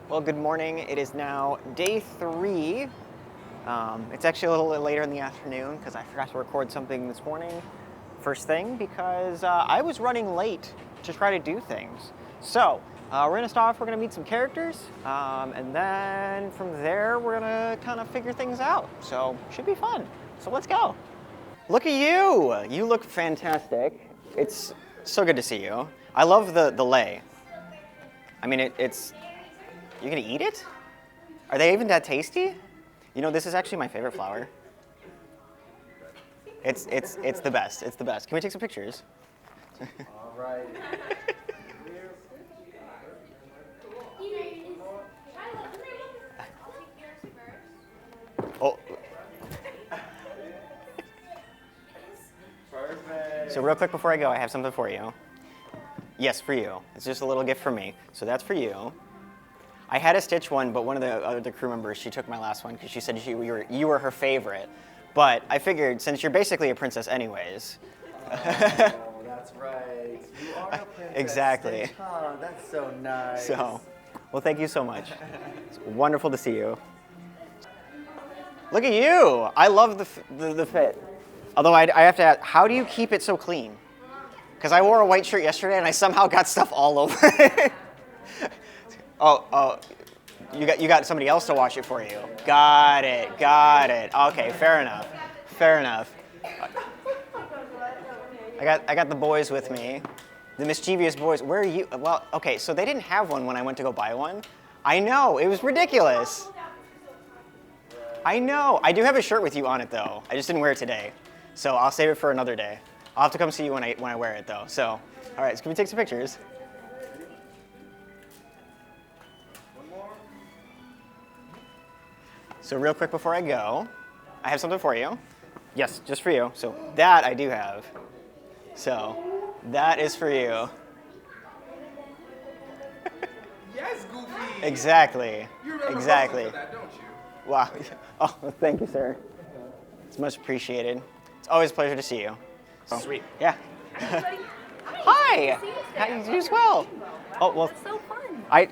Well, good morning. It is now day 3. It's actually a little bit later in the afternoon because I forgot to record something this morning first thing because I was running late to try to do things. So we're going to start off, we're going to meet some characters, and then from there we're going to kind of figure things out. So should be fun. So let's go. Look at you. You look fantastic. It's so good to see you. I love the lei. I mean, it's... You gonna eat it? Are they even that tasty? You know, this is actually my favorite flower. It's the best. It's the best. Can we take some pictures? All right. Oh. Perfect. So real quick before I go, I have something for you. Yes, for you. It's just a little gift from me. So that's for you. I had a Stitch one, but one of the crew members, she took my last one because she said you were her favorite. But I figured, since you're basically a princess anyways. Oh, that's right. You are a princess. Exactly. Stitch. Oh, that's so nice. So, well, thank you so much. It's wonderful to see you. Look at you. I love the fit. Although I have to ask, how do you keep it so clean? Because I wore a white shirt yesterday and I somehow got stuff all over it. Oh, you got somebody else to wash it for you. Got it. Okay, fair enough. I got the boys with me, the mischievous boys. Where are you? Well, okay, so they didn't have one when I went to go buy one. I know, it was ridiculous. I know. I do have a shirt with you on it though. I just didn't wear it today, so I'll save it for another day. I'll have to come see you when I wear it though. So, all right, so can we take some pictures? So real quick before I go, I have something for you. Yes, just for you. So that I do have. So that is for you. Yes, Goofy. Exactly. You remember Exactly. for that, don't you? Wow. Oh, thank you, sir. It's much appreciated. It's always a pleasure to see you. Oh, Sweet. Yeah. Hi. How you do as well? Oh well. It's so fun. I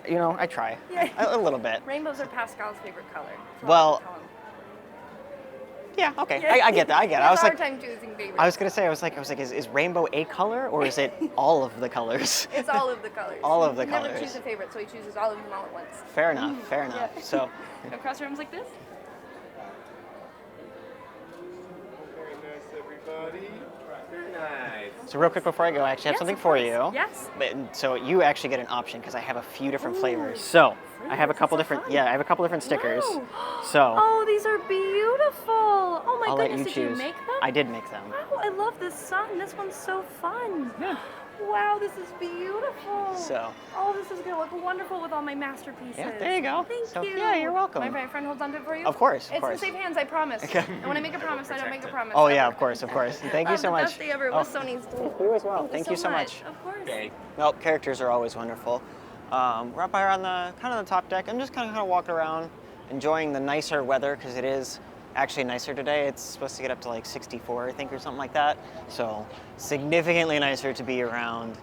try. Yeah. A little bit. Rainbows are Pascal's favorite color. So Well, I'll tell him. Yeah. Okay. I get that. I get it. I was It's like, hard time choosing favorites. I was gonna say, I was like, is rainbow a color or is it all of the colors? It's all of the colors. All of the He never colors. chooses a favorite, so he chooses all of them all at once. Fair enough. Fair enough. Yeah. So. Go across rooms like this. Very nice, everybody. Very nice. So real quick before I go, I actually have Yes, something of for course. you. Yes. So you actually get an option because I have a few different Ooh, flavors. So I have a flavors, couple that's so different, fun. yeah, I have a couple different stickers. Wow. So Oh, these are beautiful. Oh my I'll let goodness, you did choose. you make them? I did make them. Wow, I love this sun. This one's so fun. Yeah. Wow, this is beautiful. So. Oh, this is gonna look wonderful with all my masterpieces. Yeah, there you go. Thank So, you. yeah, you're welcome. My friend holds on to it for you? Of course, of It's course. in safe hands, I promise. Okay. And when I make a promise, I don't make a promise. Oh yeah, ever. of course. Thank you so The much. best day ever. It was so nice to meet You as well. Thank you so much. Of course. Okay. Well, characters are always wonderful. We're up here on the top deck. I'm just kind of walking around, enjoying the nicer weather because it is actually nicer today. It's supposed to get up to like 64, I think, or something like that. So significantly nicer to be around.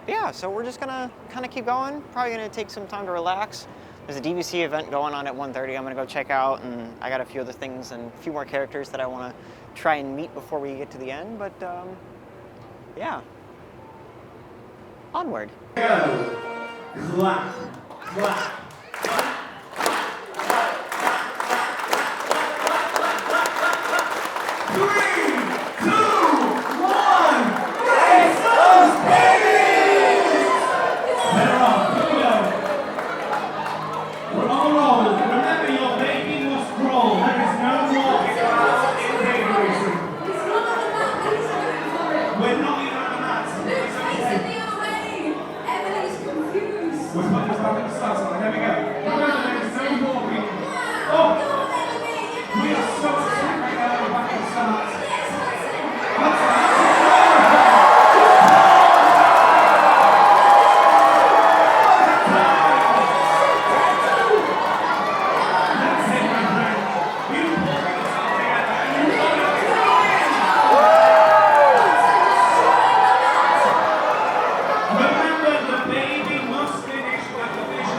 Yeah, so we're just gonna kind of keep going. Probably gonna take some time to relax. There's a DVC event going on at 1:30. I'm gonna go check out, and I got a few other things and a few more characters that I want to try and meet before we get to the end. But yeah, onward. Clap, clap. Remember, the baby must finish what the fish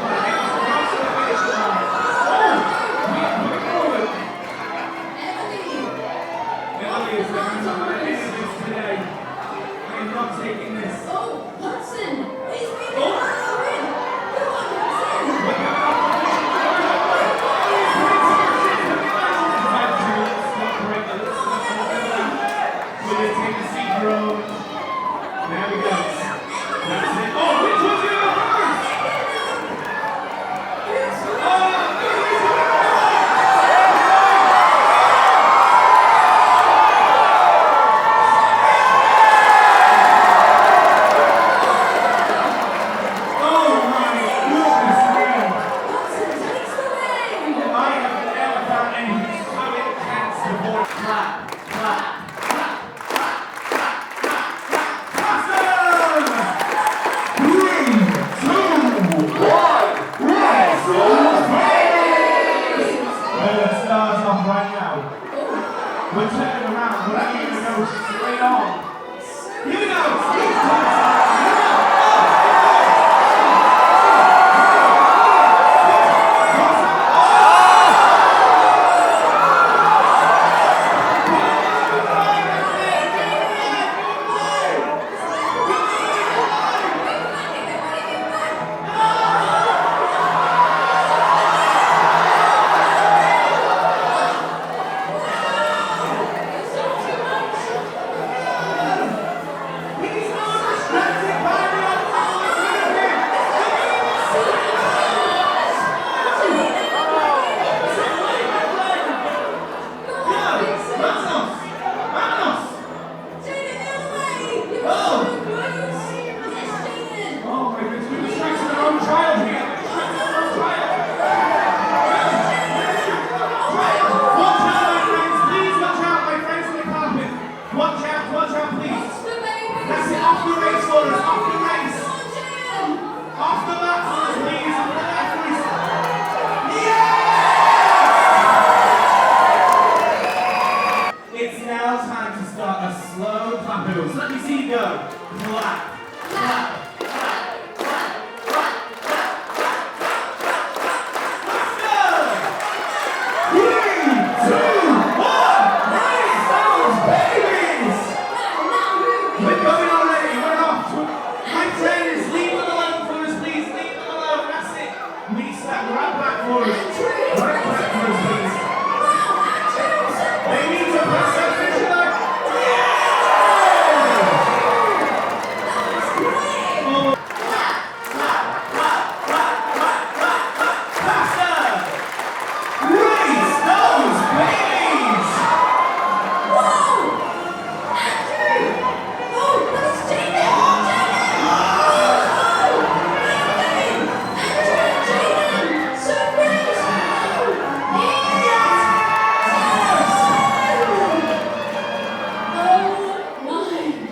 We're turning around, but I need to go straight on. Here we go. It's now time to start a slow clap. So let me see you go. Clap, clap, clap, clap, clap, clap, clap, clap. Let's go! 3, 2, 1. Raise those babies! We're going already. We're off. My trainers, leave them alone for us, please. Leave them alone. That's it. We step right back for us. Right back for us, please. They need to press that fish like, faster! Raise those babies!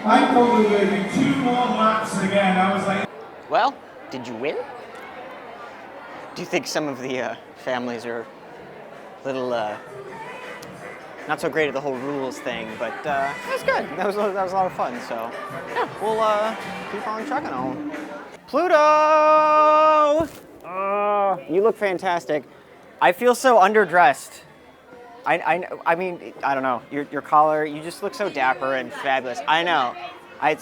I thought we were going to do 2 more laps again. I was like, Well, did you win? Do you think some of the families are a little not so great at the whole rules thing, but it was good. That was a lot of fun. So yeah, we'll keep on trucking on. Pluto! You look fantastic. I feel so underdressed. I mean, I don't know. Your collar, you just look so dapper and fabulous. I know. I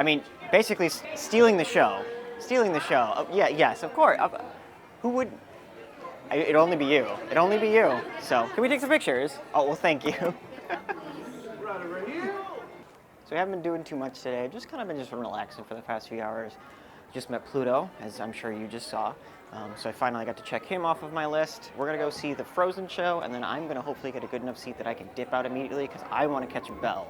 mean, basically stealing the show. Stealing the show. Yeah, yes, of course. Who would? It'd only be you. It'd only be you. So, can we take some pictures? Oh, well, thank you. Right over here. So we haven't been doing too much today. Just kind of been just relaxing for the past few hours. Just met Pluto, as I'm sure you just saw. So I finally got to check him off of my list. We're gonna go see the Frozen show, and then I'm gonna hopefully get a good enough seat that I can dip out immediately because I want to catch Belle.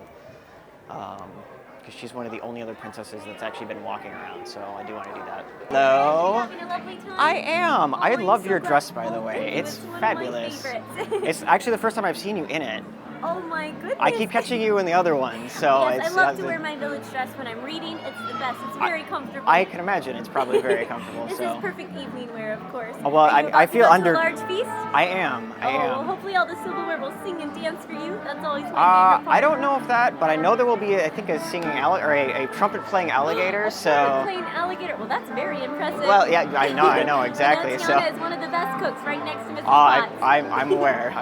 Because she's one of the only other princesses that's actually been walking around, so I do want to do that. Hello. Having a lovely time? I am. I Oh, I'm love so your glad dress, you by the liked way. it. It's It's one of my fabulous. favorites. It's actually the first time I've seen you in it. Oh my goodness. I keep catching you in the other ones, so Yes, it's. I love to wear my village dress when I'm reading. It's the best. It's very comfortable. I can imagine it's probably very comfortable. This so. is perfect evening wear, of course. Oh, well, Are you I about to feel go to under. a large feast? I am. I Well, am. hopefully all the silverware will sing and dance for you. That's always my favorite part. I don't know if that, but I know there will be, I think, a singing or a trumpet playing alligator. So. Playing alligator. Well, that's very impressive. Well, yeah, I know exactly. I know So. Tiana is one of the best cooks, right next to Mrs. Potts. I'm aware.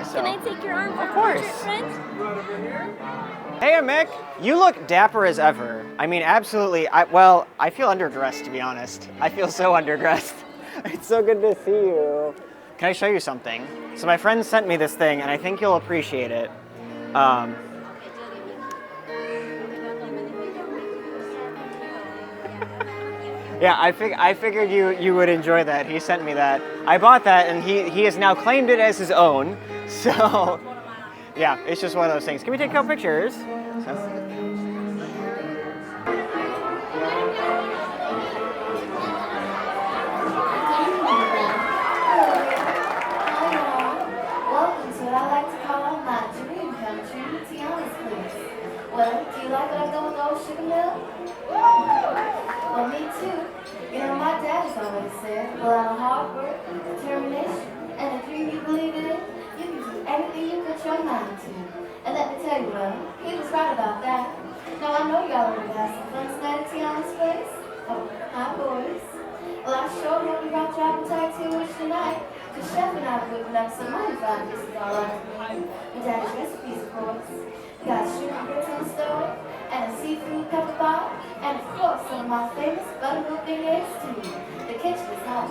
So. Can I take your arm for Of a course. portrait, friend? Right over here. Hey, Mick, you look dapper as ever. I mean, absolutely. I feel underdressed, to be honest. I feel so underdressed. It's so good to see you. Can I show you something? So my friend sent me this thing, and I think you'll appreciate it. Yeah, I figured you would enjoy that. He sent me that. I bought that, and he has now claimed it as his own. So, yeah, it's just one of those things. Can we take a couple pictures? Welcome to what I like to call my dream come true, Tiana's place. Well, do you like what I've done with old Sugar Mill? Well, me too. You know, my dad has always said, without hard work, determination, and a dream you believe in, you can do anything you could your mind to. And let me tell you, well, he was right about that. Now I know y'all already have some fun tonight at Tiana's place. Oh, hi boys. Well, I sure hope you brought your appetite to wish tonight. Cause Chef and I are whipping up some mighty fine dishes all afternoon. And Daddy's recipes, of course. We got shrimp grits on the stove, and a seafood pepper pot, and of course some of my famous buttermilk beignets too. The kitchen is hot,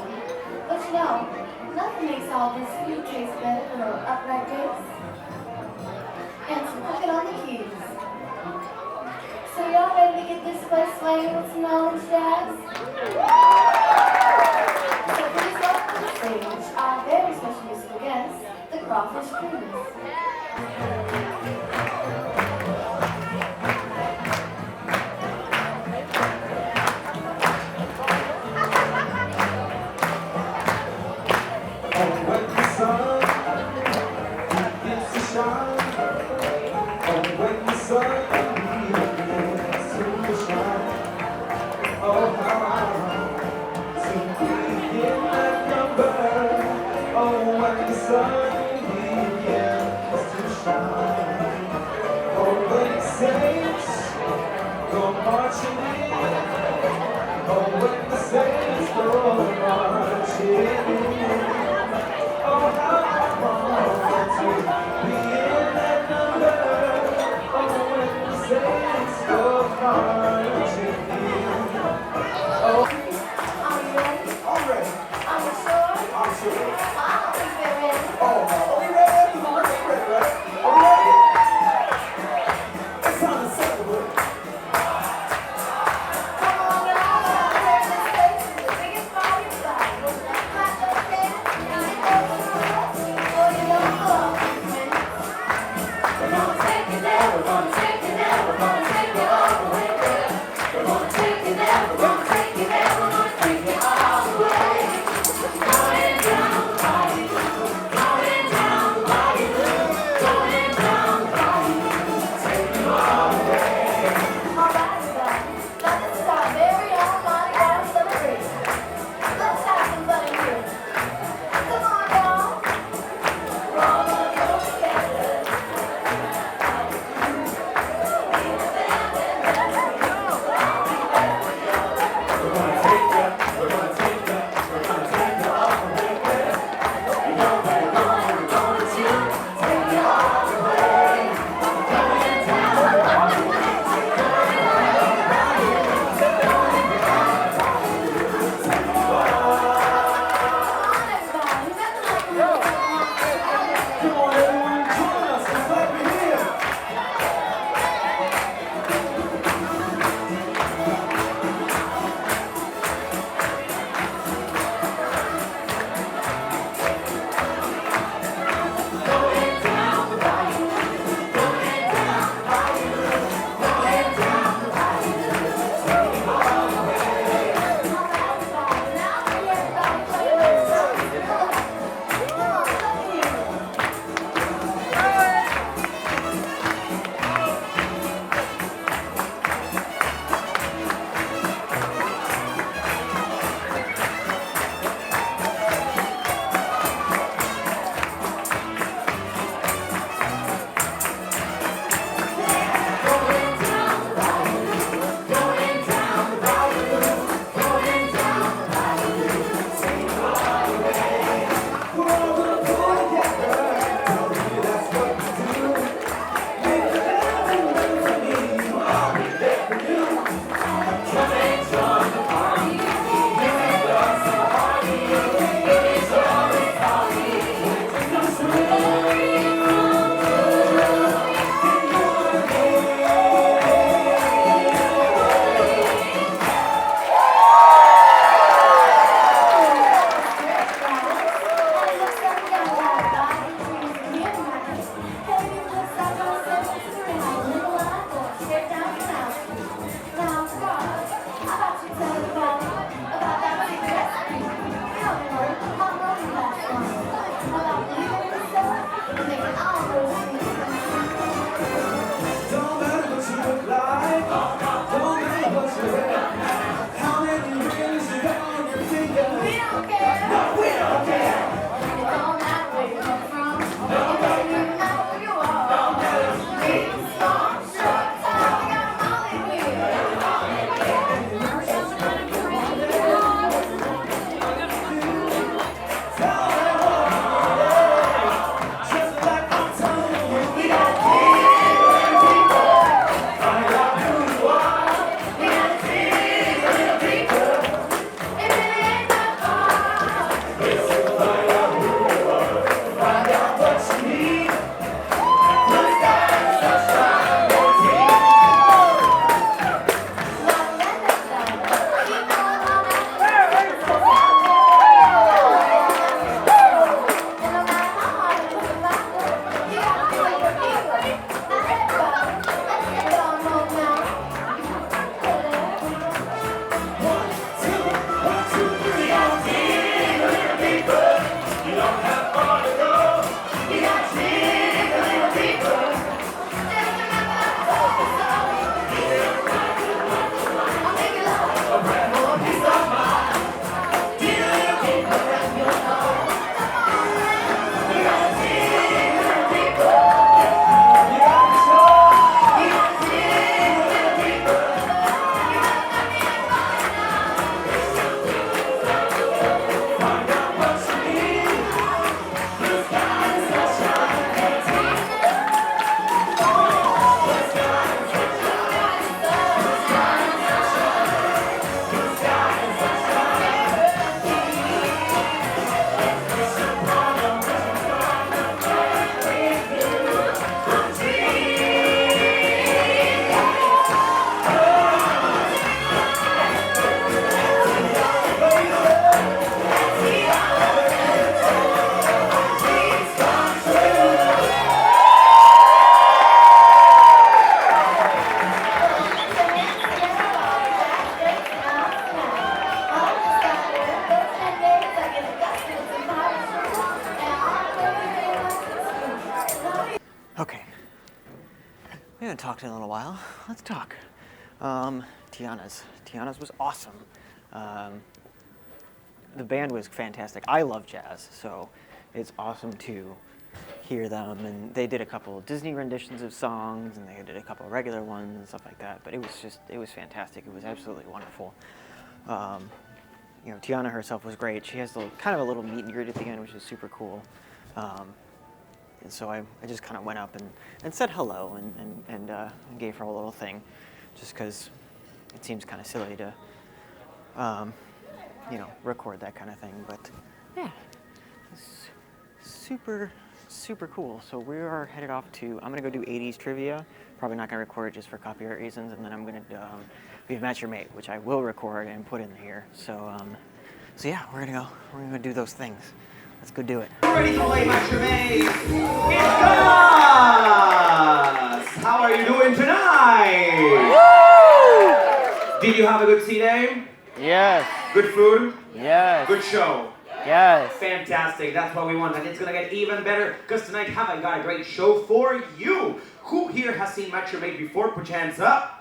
but you know, nothing makes all this food taste better than an upright base. And some cooking on the keys. So y'all ready to get this place swaying with some knowledge, jazz? So please welcome to the stage our very special musical guest, the Crawfish Creamers. Oh, when the sun begins to shine. talked in a little while. Let's talk. Tiana's was awesome. The band was fantastic. I love jazz, so it's awesome to hear them. And they did a couple of Disney renditions of songs, and they did a couple of regular ones and stuff like that. But it was fantastic. It was absolutely wonderful. Tiana herself was great. She has kind of a little meet and greet at the end, which is super cool. And so I just kind of went up and said hello and gave her a little thing, just because it seems kind of silly to, record that kind of thing. But yeah, it's super, super cool. So we are headed off I'm going to go do 80s trivia. Probably not going to record it just for copyright reasons. And then I'm going to be Match Your Mate, which I will record and put in here. So yeah, we're going to go do those things. Let's go do it. Ready to play Match Your Mate? It's us! How are you doing tonight? Woo! Did you have a good C-Day? Yes. Good food? Yes. Good show? Yes. Fantastic, that's what we want, and it's gonna get even better, because tonight have I got a great show for you. Who here has seen Match Your Mate before? Put your hands up.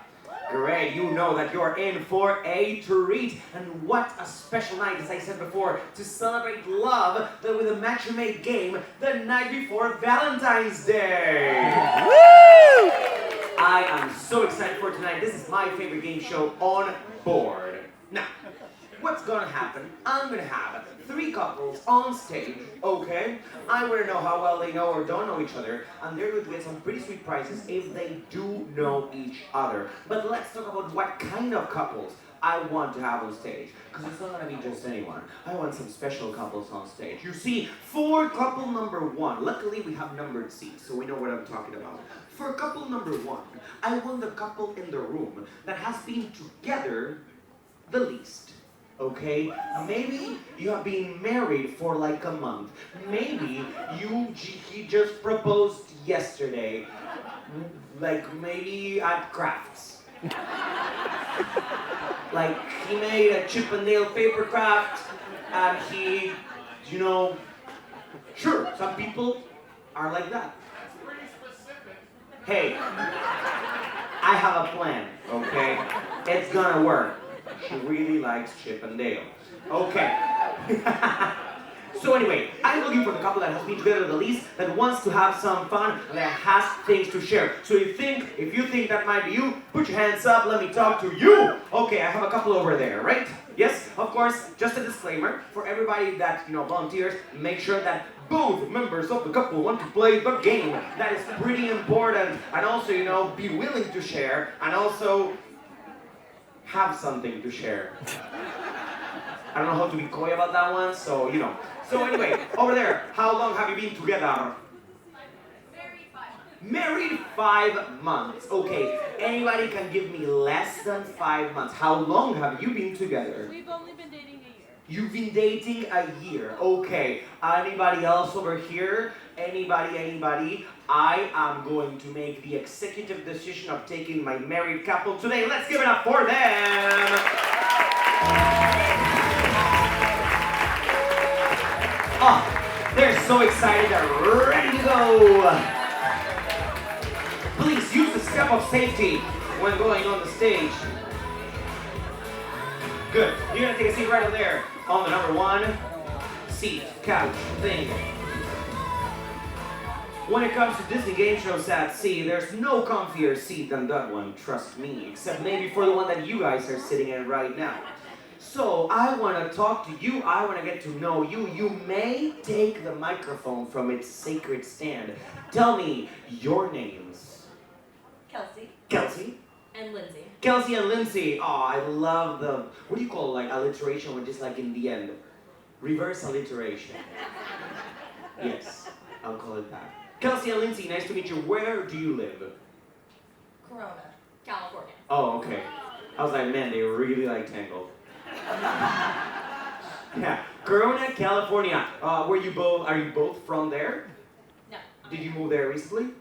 Great, you know that you're in for a treat. And what a special night, as I said before, to celebrate love with a Match Your Mate game the night before Valentine's Day. Woo! I am so excited for tonight. This is my favorite game show on board. Now, what's gonna happen? I'm gonna have 3 couples on stage, okay? I wanna know how well they know or don't know each other, and they're going to get some pretty sweet prizes if they do know each other. But let's talk about what kind of couples I want to have on stage, because it's not gonna be just anyone. I want some special couples on stage. You see, for couple number 1, luckily we have numbered seats, so we know what I'm talking about. For couple number 1, I want the couple in the room that has been together the least. Okay, maybe you have been married for like a month. Maybe he just proposed yesterday. Like maybe at crafts. Like he made a chip and nail paper craft and he, sure, some people are like that. That's pretty specific. Hey, I have a plan, okay? It's gonna work. She really likes Chip and Dale. Okay. So anyway, I'm looking for the couple that has been together the least, that wants to have some fun, and that has things to share. So if you think that might be you, put your hands up, let me talk to you. Okay, I have a couple over there, right? Yes, of course, just a disclaimer, for everybody that, volunteers, make sure that both members of the couple want to play the game. That is pretty important. And also, be willing to share, and also have something to share. I don't know how to be coy about that one, so So anyway, over there, how long have you been together? Married 5 months. Okay, anybody can give me less than 5 months. How long have you been together? We've only been dating a year. You've been dating a year. Okay, anybody else over here? Anybody? I am going to make the executive decision of taking my married couple today. Let's give it up for them. Oh, they're so excited, they're ready to go. Please use the step of safety when going on the stage. Good. You're gonna take a seat right over there on the number 1 seat, couch, thing. When it comes to Disney game shows at sea, there's no comfier seat than that one, trust me, except maybe for the one that you guys are sitting in right now. So I want to talk to you, I want to get to know you. You may take the microphone from its sacred stand. Tell me your names. Kelsey. And Lindsay. Kelsey and Lindsay. Oh, I love the, what do you call alliteration when just in the end? Reverse alliteration. Yes, I'll call it that. Kelsey and Lindsay, nice to meet you. Where do you live? Corona, California. Oh, okay. I was like, man, they really like Tangled. Yeah, Corona, California. Are you both from there? No. Did you move there recently?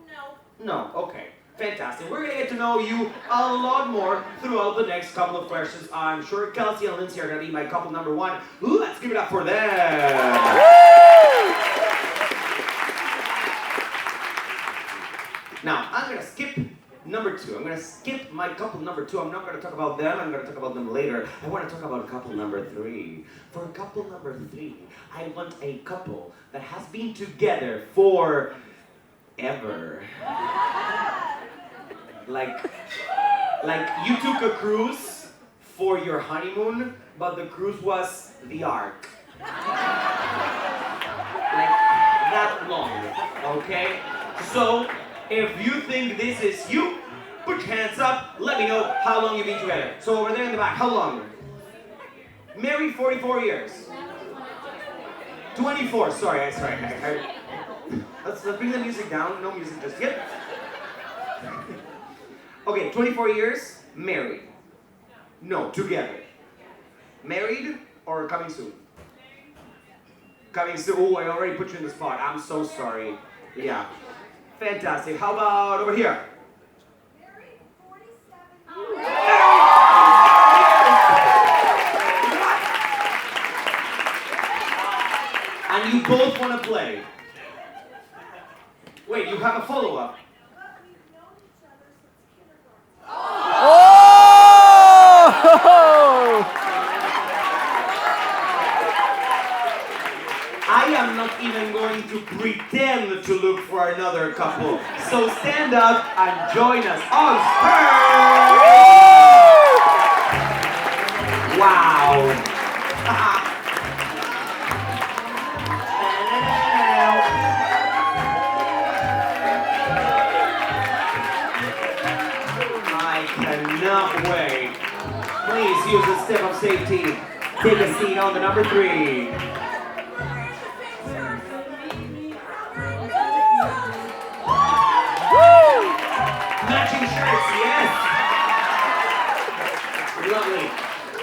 No. No, okay. Fantastic. We're gonna get to know you a lot more throughout the next couple of questions. I'm sure Kelsey and Lindsay are gonna be my couple number 1. Let's give it up for them. Now, I'm gonna skip number 2. I'm gonna skip my couple number 2. I'm not gonna talk about them. I'm gonna talk about them later. I want to talk about couple number 3. For couple number 3, I want a couple that has been together for ever. Like you took a cruise for your honeymoon, but the cruise was the Ark. Like that long, okay? So, if you think this is you, put your hands up, let me know how long you've been together. So over there in the back, how long? Married 44 years. 24, sorry. Let's bring the music down, no music just yet. Okay, 24 years, married. No, together. Married or coming soon? Coming soon. Oh, I already put you in the spot. I'm so sorry. Yeah. Fantastic. How about over here? Married 47 And you both want to play? Wait, you have a follow-up? I am not even going to pretend to look for another couple. So stand up and join us on stage! Wow. I cannot wait. Please use the step of safety. Take a seat on the number 3. Matching shirts, yes! Lovely.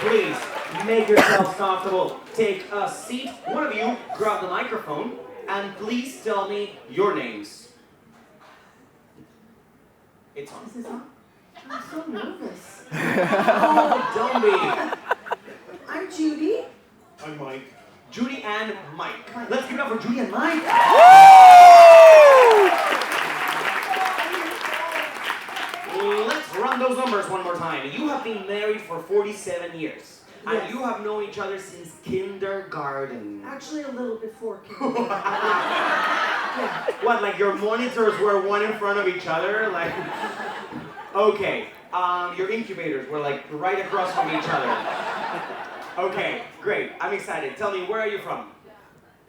Please, make yourselves comfortable. Take a seat. One of you, grab the microphone, and please tell me your names. It's on. Is this on? I'm so nervous. Oh, don't be. I'm Judy. I'm Mike. Judy and Mike. Let's give it up for Judy and Mike. Let's run those numbers one more time. You have been married for 47 years. And Yes. you have known each other since kindergarten. Actually, a little before kindergarten. Yeah. What, like your monitors were one in front of each other? Like, okay. Your incubators were like right across from each other. Okay, great. I'm excited. Tell me, where are you from?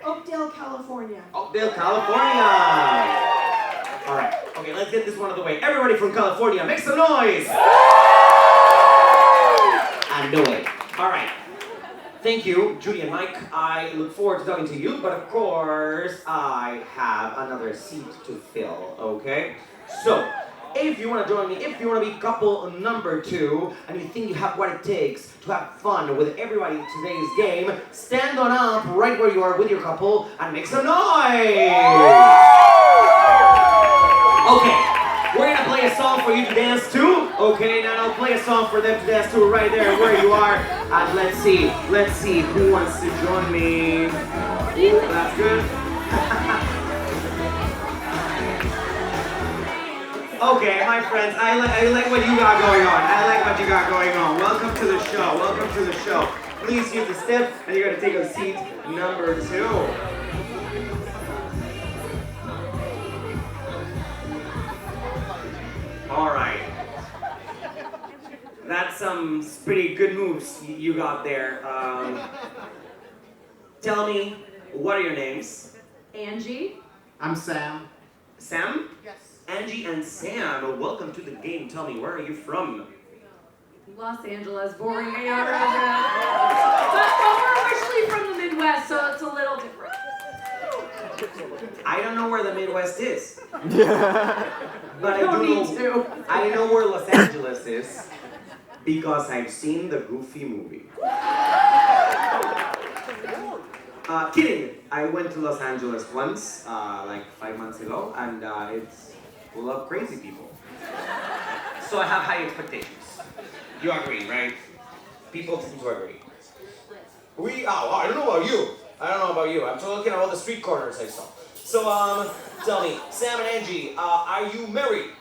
Oakdale, California. Oakdale, California. All right. Okay, let's get this one out of the way. Everybody from California, make some noise. I know it. All right. Thank you, Judy and Mike. I look forward to talking to you, but of course, I have another seat to fill, okay? So, if you want to join me, if you want to be couple number 2, and you think you have what it takes to have fun with everybody in today's game, stand on up right where you are with your couple and make some noise! Okay, we're gonna play a song for you to dance to. Okay, now I'll play a song for them to dance to right there where you are. And let's see who wants to join me. Ooh, that's good. Okay, my friends, I like what you got going on. Welcome to the show. Please use the step, and you're gonna take a seat number 2. All right. That's some pretty good moves you got there. Tell me, what are your names? Angie. I'm Sam. Sam? Yes. Angie and Sam, welcome to the game. Tell me, where are you from? Los Angeles, boring AR resident. But we're originally from the Midwest, so it's a little different. I don't know where the Midwest is. But I Don't do need know, to. I know where Los Angeles is because I've seen the Goofy movie. Kidding. I went to Los Angeles once, like 5 months ago, and it's full of crazy people. So I have high expectations. You agree, right? People seem to agree. I don't know about you. I'm still looking at all the street corners I saw. So, tell me, Sam and Angie, are you married?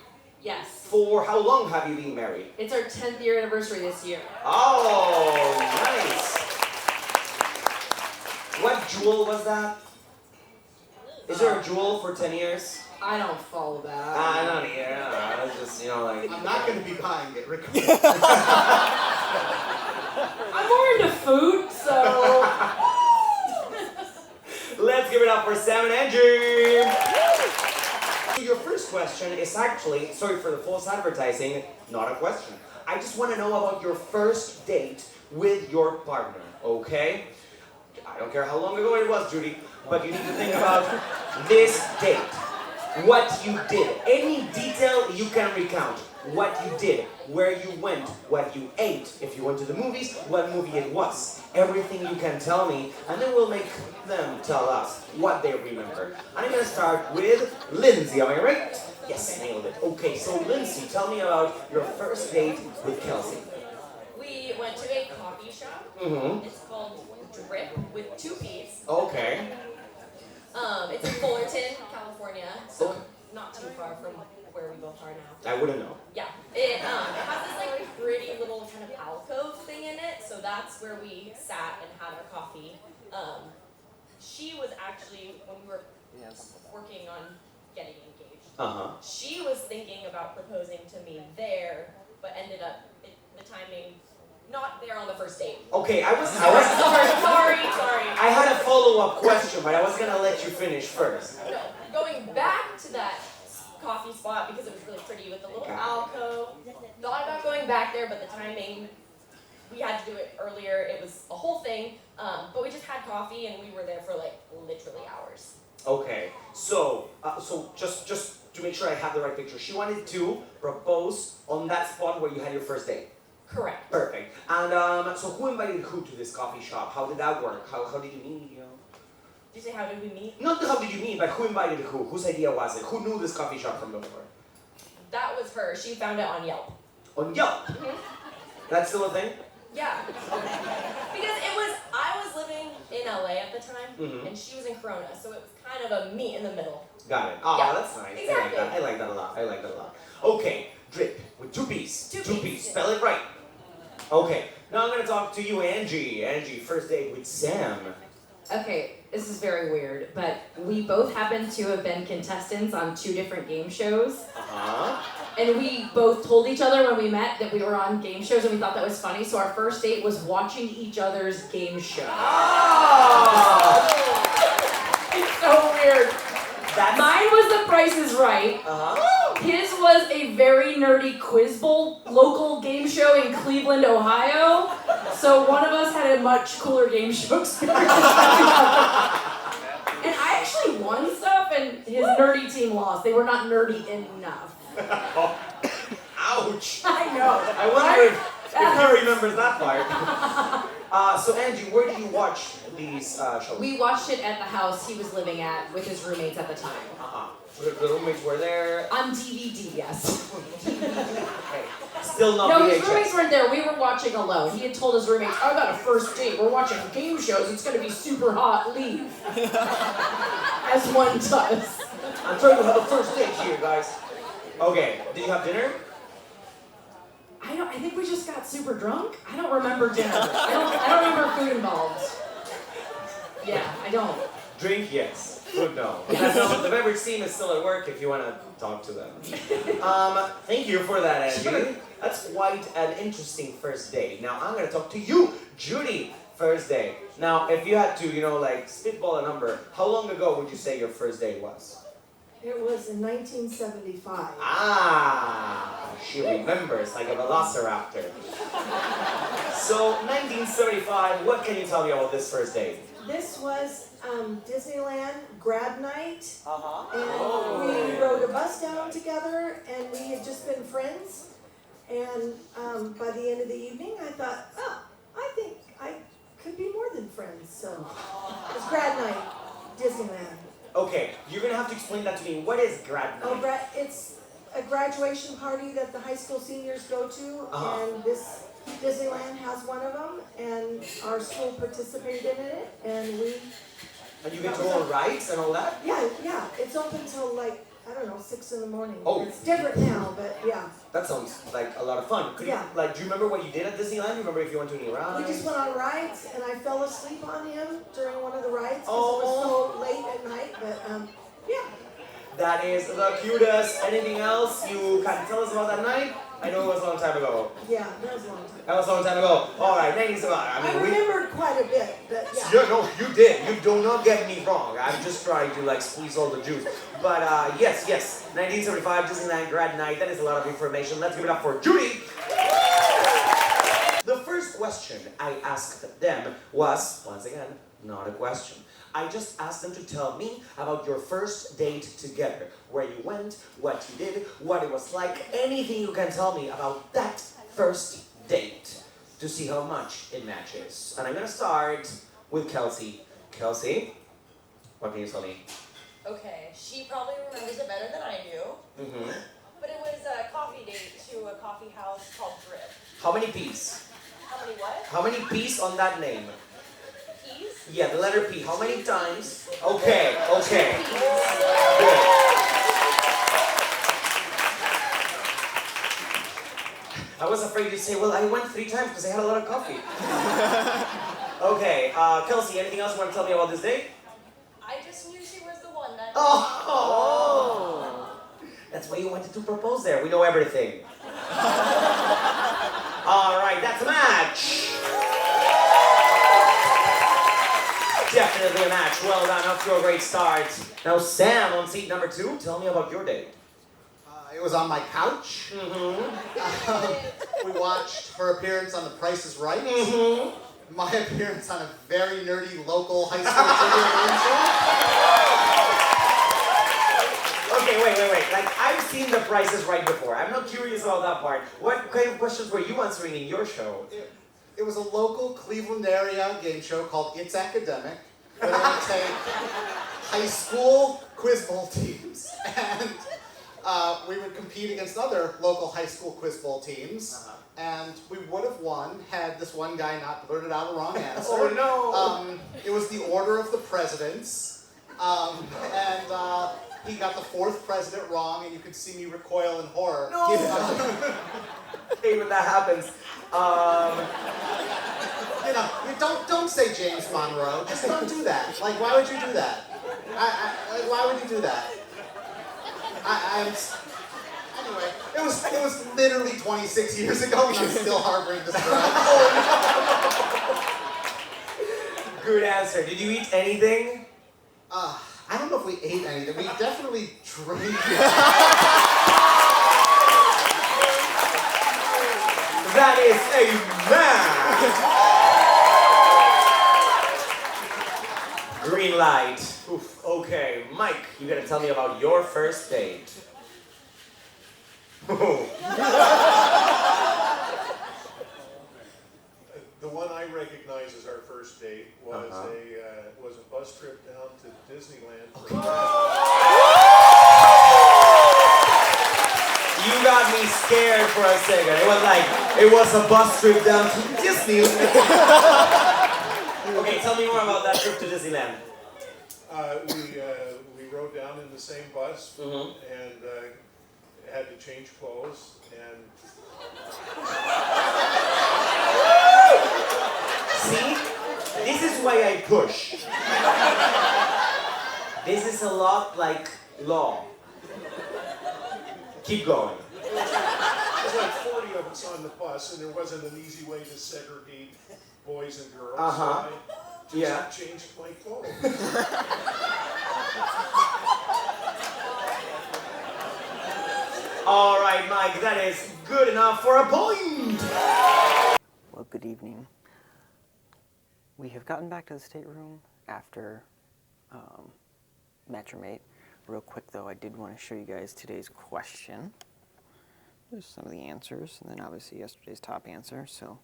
Yes. For how long have you been married? It's our 10th year anniversary this year. Oh, nice. What jewel was that? Is there a jewel for 10 years? I don't follow that. I don't either. I was just, like... I'm not going to be buying it, Rick. I'm more into food, so... Let's give it up for Sam and Angie! So your first question is actually, sorry for the false advertising, not a question. I just want to know about your first date with your partner, okay? I don't care how long ago it was, Judy, but you need to think about this date. What you did. Any detail you can recount. What you did, where you went, what you ate, if you went to the movies, what movie it was. Everything you can tell me, and then we'll make them tell us what they remember. I'm gonna start with Lindsay, am I right? Yes, nailed it. Okay, so Lindsay, tell me about your first date with Kelsey. We went to a coffee shop. Mm-hmm. It's called Drip with 2 P's. Okay. It's in Fullerton, California, so Okay. not too far from where we both are now. I wouldn't know. Yeah, it has this like pretty little kind of alcove thing in it, so that's where we sat and had our coffee. She was actually, when we were working on getting engaged, she was thinking about proposing to me there, but ended up the timing not there on the first date. Okay, I was Sorry. I had a follow-up question, but I was gonna let you finish first. No, going back to that coffee spot because it was really pretty with the little alcove. Thought about going back there, but the timing, we had to do it earlier. It was a whole thing, but we just had coffee and we were there for like literally hours. Okay, so just to make sure I have the right picture, she wanted to propose on that spot where you had your first date. Correct. Perfect. And so who invited who to this coffee shop? How did that work? How did you meet? Did you say how did we meet? Not how did you meet, but who invited who? Whose idea was it? Who knew this coffee shop from before? That was her. She found it on Yelp. On Yelp. That's still a thing? Yeah. Because I was living in LA at the time, and she was in Corona, so it was kind of a meet in the middle. Got it. Oh, Yeah. that's nice. Exactly. I like that a lot. Okay, Drip with 2 P's. 2 2 P's. P's. Spell it right. Okay, now I'm gonna talk to you, Angie. Angie, first date with Sam. Okay, this is very weird, but we both happen to have been contestants on 2 different game shows. And we both told each other when we met that we were on game shows and we thought that was funny, so our first date was watching each other's game show. It's so weird. Mine was The Price is Right. His was a very nerdy quiz bowl local game show in Cleveland, Ohio. So one of us had a much cooler game show experience. And I actually won stuff and his nerdy team lost. They were not nerdy enough. Ouch! I know. I wonder if he remembers that part. So Angie, where did you watch these shows? We watched it at the house he was living at with his roommates at the time. The roommates were there. On DVD, yes. Okay. Still not No, VHS. his roommates weren't there. We were watching alone. He had told his roommates, I got a first date. We're watching game shows. It's going to be super hot. Leave. As one does. I'm talking about the first date here, guys. Okay, did you have dinner? I think we just got super drunk. I don't remember dinner. I don't remember food involved. Yeah, I don't. Drink, yes. Food, no. The beverage team is still at work if you want to talk to them. Thank you for that, Angie. Sure. That's quite an interesting first date. Now I'm going to talk to you, Judy. First date. Now, if you had to, spitball a number, how long ago would you say your first date was? It was in 1975. She remembers like a velociraptor. So, 1975, what can you tell me about this first date? This was Disneyland grad night, and we rode a bus down together, and we had just been friends. And by the end of the evening, I thought, I think I could be more than friends. So it was grad night, Disneyland. Okay, you're gonna have to explain that to me. What is grad night? It's a graduation party that the high school seniors go to, and this Disneyland has one of them, and our school participated in it, and we And you get to go on rides and all that? Yeah. It's open till like, I don't know, 6 in the morning. Oh. It's different now, but yeah. That sounds like a lot of fun. Could you, do you remember what you did at Disneyland? Do you remember if you went to any rides? We just went on rides, and I fell asleep on him during one of the rides because it was so late at night. But yeah. That is the cutest. Anything else you can tell us about that night? I know it was a long time ago. Yeah, that was a long time. That was a long time ago. All right, thank you so much. I remember quite a bit, but yeah. Yeah, no, you did. You do not get me wrong. I'm just trying to like squeeze all the juice. But yes, 1975 Disneyland grad night. That is a lot of information. Let's give it up for Judy. The first question I asked them was, once again, not a question. I just asked them to tell me about your first date together. Where you went, what you did, what it was like, anything you can tell me about that first date to see how much it matches. And I'm gonna start with Kelsey. Kelsey, what can you tell me? Okay, she probably remembers it better than I do. Mm-hmm. But it was a coffee date to a coffee house called Drip. How many P's? How many what? How many P's on that name? P's? Yeah, the letter P. How many times? Okay. Good. I was afraid you'd say, well, I went 3 times because I had a lot of coffee. Okay, Kelsey, anything else you want to tell me about this date? I just knew she was the one that... Oh! That's why you wanted to propose there. We know everything. All right, that's a match. Definitely a match. Well done. Off to a great start. Now, Sam, on seat number 2, tell me about your date. It was on my couch. Mm-hmm. We watched her appearance on The Price is Right. Mm-hmm. My appearance on a very nerdy local high school trivia game show. Okay, wait. Like, I've seen The Price is Right before. I'm not curious about that part. What kind of questions were you answering in your show? It was a local Cleveland area game show called It's Academic, where they would take high school quiz bowl teams, and we would compete against other local high school quiz bowl teams, and we would have won had this one guy not blurted out a wrong answer. Oh no! It was the order of the presidents, and he got the 4th president wrong, and you could see me recoil in horror. No! Hey, when that happens, you know, don't say James Monroe. Just don't do that. Like, why would you do that? Why would you do that? Anyway, it was literally 26 years ago, and I'm still harboring this grudge. Good answer. Did you eat anything? I don't know if we ate anything. We definitely drank. That is a match! Green light. Oof. Okay, Mike, you gotta tell me about your first date. The one I recognize as our first date was a bus trip down to Disneyland. You got me scared for a second. It was a bus trip down to Disneyland. Okay, tell me more about that trip to Disneyland. We rode down in the same bus and had to change clothes and. See? This is why I push. This is a lot like law. Keep going. There was like 40 of us on the bus, and there wasn't an easy way to segregate boys and girls. So I just changed my clothes. All right, Mike, that is good enough for a point. Well, good evening. We have gotten back to the stateroom after Match or Mate. Real quick, though, I did want to show you guys today's question. There's some of the answers, and then obviously yesterday's top answer. So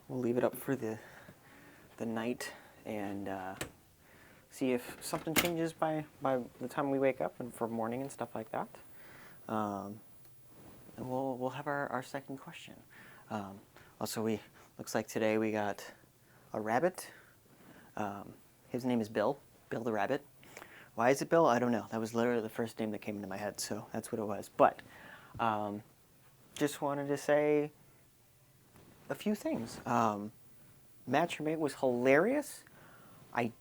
we'll leave it up for the night and see if something changes by the time we wake up and for morning and stuff like that. And we'll have our second question. Also, looks like today we got a rabbit. His name is Bill. Bill the Rabbit. Why is it Bill? I don't know. That was literally the first name that came into my head, so that's what it was. But just wanted to say a few things. Match Your Mate was hilarious. I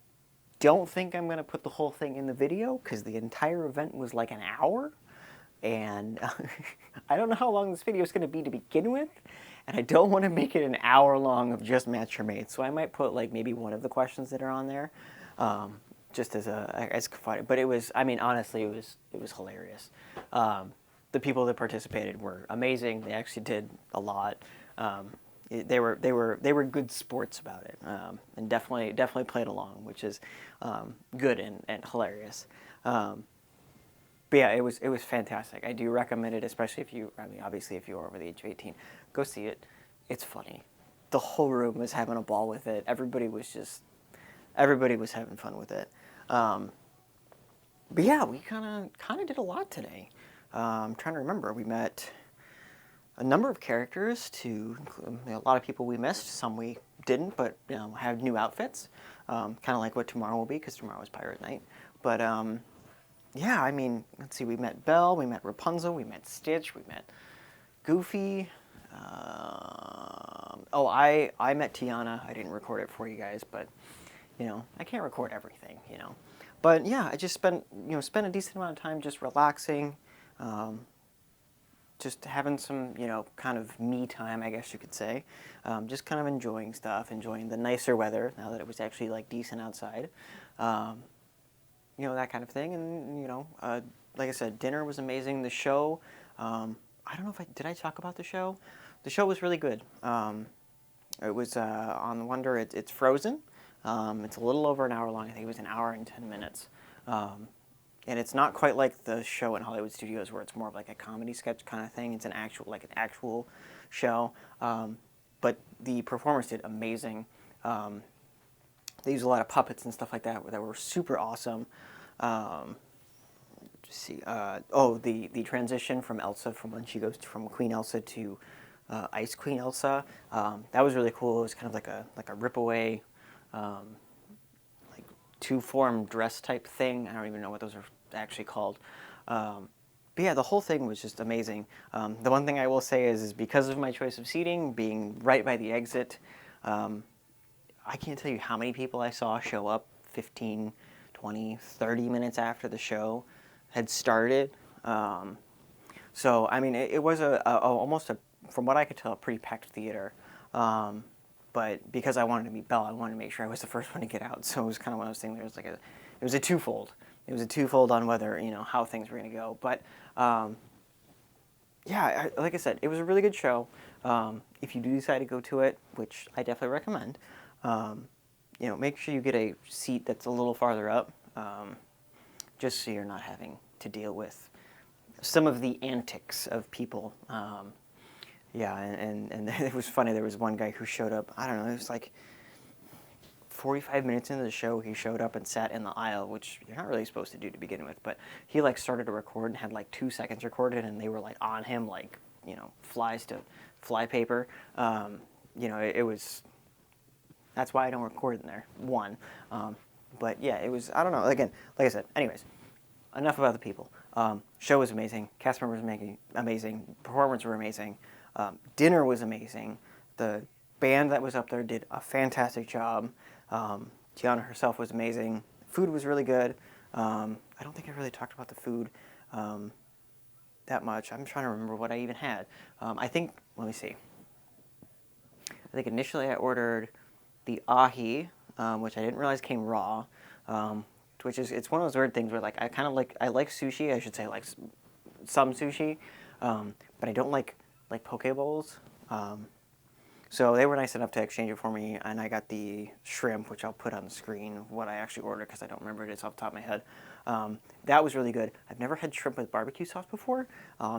don't think I'm going to put the whole thing in the video because the entire event was like an hour. And I don't know how long this video is going to be to begin with. And I don't want to make it an hour long of just Match Your Mate. So I might put like maybe one of the questions that are on there. Just as fun. But it was, I mean, honestly, it was hilarious. The people that participated were amazing. They actually did a lot. They were good sports about it, and definitely played along, which is good and hilarious. But yeah, it was fantastic. I do recommend it, especially if you, I mean, obviously if you're over the age of 18, go see it. It's funny. The whole room was having a ball with it. Everybody was having fun with it. But yeah, we kind of did a lot today. I'm trying to remember. We met a number of characters to include a lot of people we missed. Some we didn't, but have new outfits. Kind of like what tomorrow will be, because tomorrow is Pirate Night. But yeah, I mean, let's see. We met Belle, we met Rapunzel, we met Stitch, we met Goofy. I met Tiana. I didn't record it for you guys, but I can't record everything, But yeah, I just spent a decent amount of time just relaxing, just having some, kind of me time, I guess you could say. Just kind of enjoying stuff, enjoying the nicer weather now that it was actually like decent outside. That kind of thing. And, like I said, dinner was amazing. The show, I don't know if did I talk about the show? The show was really good. It was on Wonder, it's Frozen. It's a little over an hour long. I think it was an hour and 10 minutes. And it's not quite like the show in Hollywood Studios where it's more of like a comedy sketch kind of thing. It's an actual show. But the performers did amazing. They used a lot of puppets and stuff like that that were super awesome. See, the transition from Elsa, from when she goes from Queen Elsa to Ice Queen Elsa, that was really cool. It was kind of like a rip away, like two-form dress type thing. I don't even know what those are actually called. But yeah, the whole thing was just amazing. The one thing I will say is because of my choice of seating, being right by the exit, I can't tell you how many people I saw show up 15, 20, 30 minutes after the show had started. So, I mean, it was almost from what I could tell, a pretty packed theater. But because I wanted to meet Belle, I wanted to make sure I was the first one to get out. So it was kind of one of those things. It was a twofold. It was a twofold on whether how things were going to go. But yeah, like I said, it was a really good show. If you do decide to go to it, which I definitely recommend, make sure you get a seat that's a little farther up, just so you're not having to deal with some of the antics of people. Yeah, and it was funny. There was one guy who showed up. I don't know. It was like 45 minutes into the show, he showed up and sat in the aisle, which you're not really supposed to do to begin with. But he started to record and had 2 seconds recorded, and they were on him flies to fly paper. It was. That's why I don't record in there. One, but yeah, it was. I don't know. Again, like I said. Anyways, enough about the people. Show was amazing. Cast members were amazing. Performers were amazing. Dinner was amazing. The band that was up there did a fantastic job. Tiana herself was amazing. Food was really good. I don't think I really talked about the food that much. I'm trying to remember what I even had. Let me see. I think initially I ordered the ahi, which I didn't realize came raw, it's one of those weird things where I like sushi. I should say some sushi, but I don't like poke bowls. So they were nice enough to exchange it for me, and I got the shrimp, which I'll put on the screen of what I actually ordered because I don't remember it. It's off the top of my head. That was really good. I've never had shrimp with barbecue sauce before.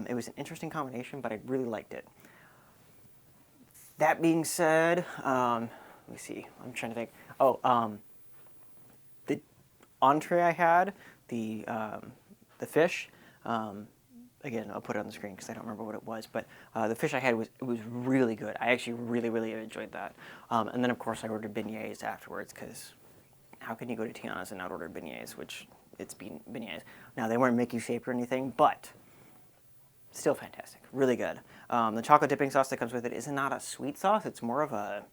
It was an interesting combination, but I really liked it. That being said, let me see. I'm trying to think. The entree I had, the fish. Again, I'll put it on the screen because I don't remember what it was. But the fish I had was really good. I actually really, really enjoyed that. And then, of course, I ordered beignets afterwards because how can you go to Tiana's and not order beignets, which it's beignets. Now, they weren't Mickey shaped or anything, but still fantastic, really good. The chocolate dipping sauce that comes with it is not a sweet sauce, it's more of a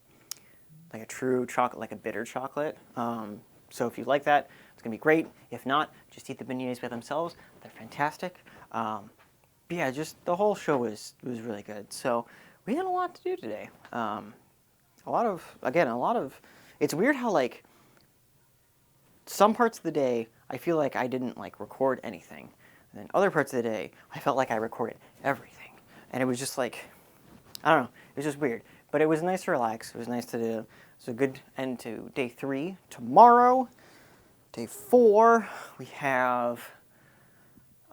true chocolate, like a bitter chocolate. So if you like that, it's gonna be great. If not, just eat the beignets by themselves. They're fantastic. Yeah, just the whole show was really good. So we had a lot to do today. A lot of, it's weird how like some parts of the day I feel like I didn't like record anything. And then other parts of the day I felt like I recorded everything. And it was just like, I don't know, it was just weird. But it was nice to relax. It was nice to do. It's a good end to day 3. Tomorrow, day 4, we have,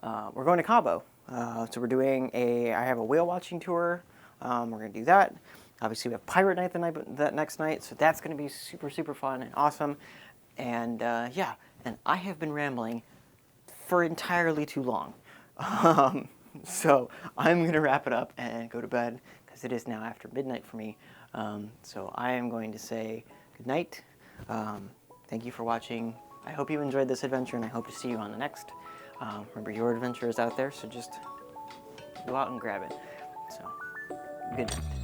we're going to Cabo. So we're doing I have a whale watching tour. We're going to do that. Obviously, we have Pirate Night that next night. So that's going to be super, super fun and awesome. And yeah, and I have been rambling for entirely too long. So I'm going to wrap it up and go to bed because it is now after midnight for me. So I am going to say good night. Thank you for watching. I hope you enjoyed this adventure, and I hope to see you on the next. Remember, your adventure is out there, so just go out and grab it. So, good night.